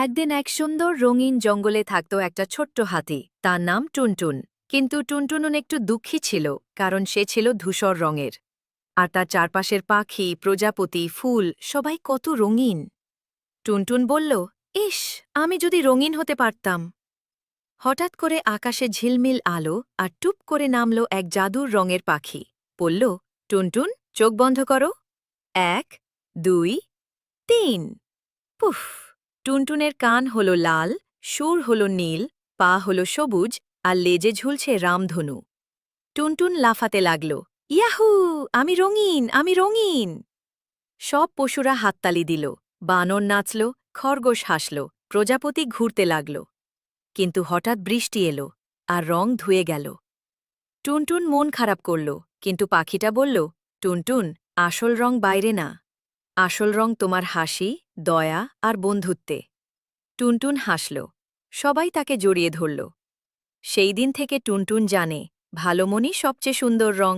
একদিন এক সুন্দর রঙিন জঙ্গলে থাকত একটা ছোট্ট হাতি, তার নাম টুনটুন। কিন্তু টুনটুন একটু দুঃখী ছিল, কারণ সে ছিল ধূসর রঙের। আর তার চারপাশের পাখি, প্রজাপতি, ফুল সবাই কত রঙিন। টুনটুন বলল, ইস, আমি যদি রঙিন হতে পারতাম। হঠাৎ করে আকাশে ঝিলমিল আলো, আর টুপ করে নামল এক জাদুর রঙের পাখি। বলল, টুনটুন, চোখ বন্ধ করো। 1, 2, 3। পুফ! টুনটুনের কান হল লাল, সুর হল নীল, পা হল সবুজ, আর লেজে ঝুলছে রামধনু। টুনটুন লাফাতে লাগল, ইয়াহু! আমি রঙিন, আমি রঙিন! সব পশুরা হাততালি দিল, বানর নাচল, খরগোশ হাসল, প্রজাপতি ঘুরতে লাগল। কিন্তু হঠাৎ বৃষ্টি এলো, আর রং ধুয়ে গেল। টুনটুন মন খারাপ করল, কিন্তু পাখিটা বলল, টুনটুন, আসল রং বাইরে না, আসল রং তোমার হাসি, দয়া আর বন্ধুত্বে। টুনটুন হাসল, সবাই তাকে জড়িয়ে ধরল। সেই দিন থেকে টুনটুন জানে, ভালো মনই সবচেয়ে সুন্দর রং।